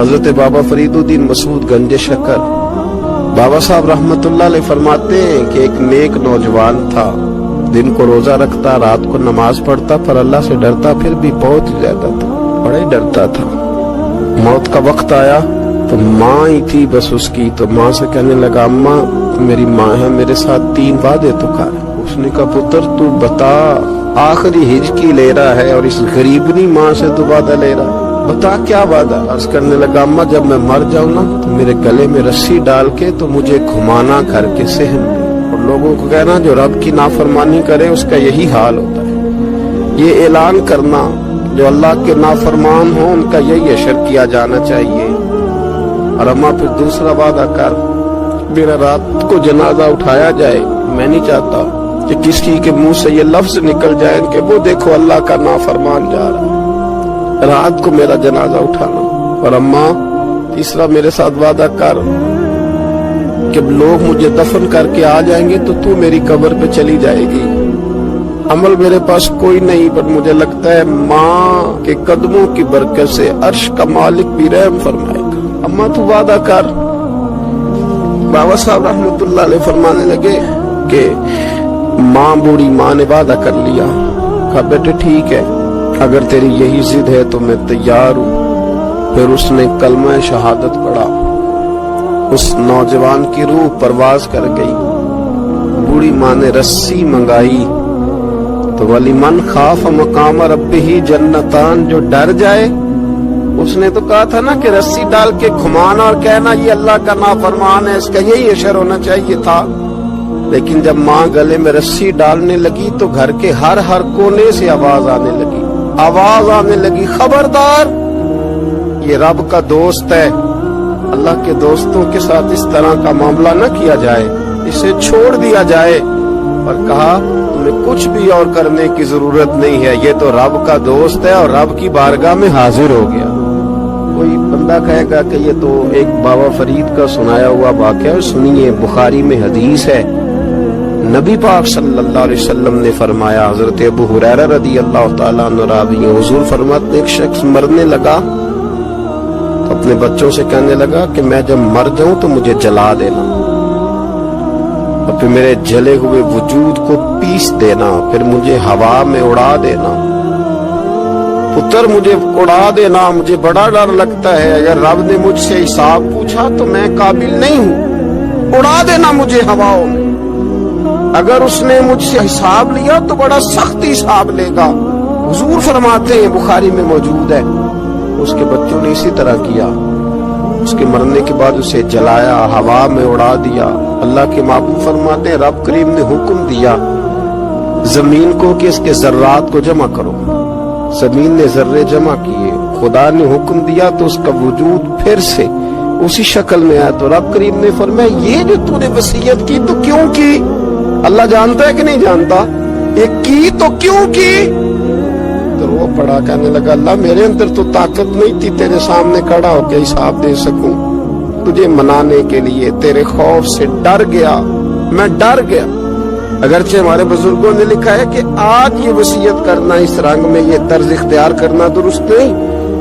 حضرت بابا فریدالدین مسعود گنج شکر بابا صاحب رحمت اللہ علیہ فرماتے ہیں کہ ایک نیک نوجوان تھا، دن کو روزہ رکھتا، رات کو نماز پڑھتا، پر اللہ سے ڈرتا پھر بھی بہت زیادہ تھا، بڑا ہی ڈرتا تھا۔ موت کا وقت آیا تو ماں ہی تھی بس اس کی، تو ماں سے کہنے لگا اماں میری ماں ہے، میرے ساتھ 3 وعدے تو کر۔ اس نے کہا پتر تو بتا، آخری ہجکی لے رہا ہے اور اس غریبنی ماں سے تو وعدہ لے رہا ہے، بتا کیا وعدہ؟ عرض کرنے لگا اماں جب میں مر جاؤں نا تو میرے گلے میں رسی ڈال کے تو مجھے گھمانا کر کے صحن میں، اور لوگوں کو کہنا جو رب کی نافرمانی کرے اس کا یہی حال ہوتا ہے۔ یہ اعلان کرنا جو اللہ کے نافرمان ہوں ان کا یہی اشر کیا جانا چاہیے۔ اور اماں پھر دوسرا وعدہ کر، میرا رات کو جنازہ اٹھایا جائے، میں نہیں چاہتا کہ کسی کے منہ سے یہ لفظ نکل جائے کہ وہ دیکھو اللہ کا نافرمان جا رہا ہے، رات کو میرا جنازہ اٹھانا۔ اور اماں تیسرا میرے ساتھ وعدہ کر کہ لوگ مجھے دفن کر کے آ جائیں گے تو تو میری قبر پہ چلی جائے گی۔ عمل میرے پاس کوئی نہیں، پر مجھے لگتا ہے ماں کے قدموں کی برکت سے عرش کا مالک بھی رحم فرمائے گا۔ اماں تو وعدہ کر۔ بابا صاحب رحمت اللہ علیہ فرمانے لگے کہ ماں بوڑھی ماں نے وعدہ کر لیا۔ کہا بیٹے ٹھیک ہے، اگر تیری یہی ضد ہے تو میں تیار ہوں۔ پھر اس نے کلمہ شہادت پڑھا، اس نوجوان کی روح پرواز کر گئی۔ بوڑھی ماں نے رسی منگائی تو وَلِمَنْ خَافَ مَقَامَ رَبِّهِ جَنَّتَانِ، جو ڈر جائے، اس نے تو کہا تھا نا کہ رسی ڈال کے گھمانا اور کہنا یہ اللہ کا نافرمان ہے، اس کا یہی اشر ہونا چاہیے تھا۔ لیکن جب ماں گلے میں رسی ڈالنے لگی تو گھر کے ہر کونے سے آواز آنے لگی خبردار یہ رب کا دوست ہے، اللہ کے دوستوں کے ساتھ اس طرح کا معاملہ نہ کیا جائے، اسے چھوڑ دیا جائے۔ اور کہا تمہیں کچھ بھی اور کرنے کی ضرورت نہیں ہے، یہ تو رب کا دوست ہے اور رب کی بارگاہ میں حاضر ہو گیا۔ کوئی بندہ کہے گا کہ یہ تو ایک بابا فرید کا سنایا ہوا واقعہ ہے، سنیے، بخاری میں حدیث ہے، نبی پاک صلی اللہ علیہ وسلم نے فرمایا، حضرت ابو ہریرہ رضی اللہ تعالیٰ عنہ راوی ہیں، حضور فرماتے ایک شخص مرنے لگا تو اپنے بچوں سے کہنے لگا کہ میں جب مر جاؤں تو مجھے جلا دینا، اور پھر میرے جلے ہوئے وجود کو پیس دینا، پھر مجھے ہوا میں اڑا دینا۔ پتر مجھے اڑا دینا، مجھے بڑا ڈر لگتا ہے، اگر رب نے مجھ سے حساب پوچھا تو میں قابل نہیں ہوں، اڑا دینا مجھے ہواؤں میں۔ اگر اس نے مجھ سے حساب لیا تو بڑا سخت حساب لے گا۔ حضور فرماتے ہیں، بخاری میں موجود ہے، اس کے بچوں نے اسی طرح کیا، اس کے مرنے کے بعد اسے جلایا، ہوا میں اڑا دیا۔ اللہ کے محبوب فرماتے ہیں رب کریم نے حکم دیا زمین کو کہ اس کے ذرات کو جمع کرو، زمین نے ذرے جمع کیے، خدا نے حکم دیا تو اس کا وجود پھر سے اسی شکل میں آیا۔ تو رب کریم نے فرمایا یہ جو تو نے وصیت کی تو کیوں کی؟ اللہ جانتا ہے کہ نہیں جانتا؟ یہ کی تو کیوں کی؟ تو وہ پڑا کہنے لگا اللہ میرے اندر تو طاقت نہیں تھی تیرے سامنے کھڑا ہو کے حساب دے سکوں، تجھے منانے کے لیے تیرے خوف سے ڈر گیا، میں ڈر گیا۔ اگرچہ ہمارے بزرگوں نے لکھا ہے کہ آج یہ وصیت کرنا، اس رنگ میں یہ طرز اختیار کرنا درست نہیں،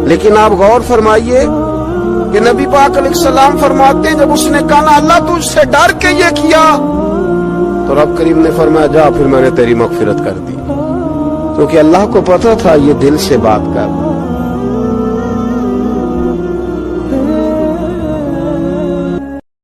لیکن آپ غور فرمائیے کہ نبی پاک علیہ السلام فرماتے ہیں جب اس نے کہا نا اللہ تجھ سے ڈر کے یہ کیا، تو رب کریم نے فرمایا جا پھر میں نے تیری مغفرت کر دی، کیونکہ اللہ کو پتا تھا یہ دل سے بات کر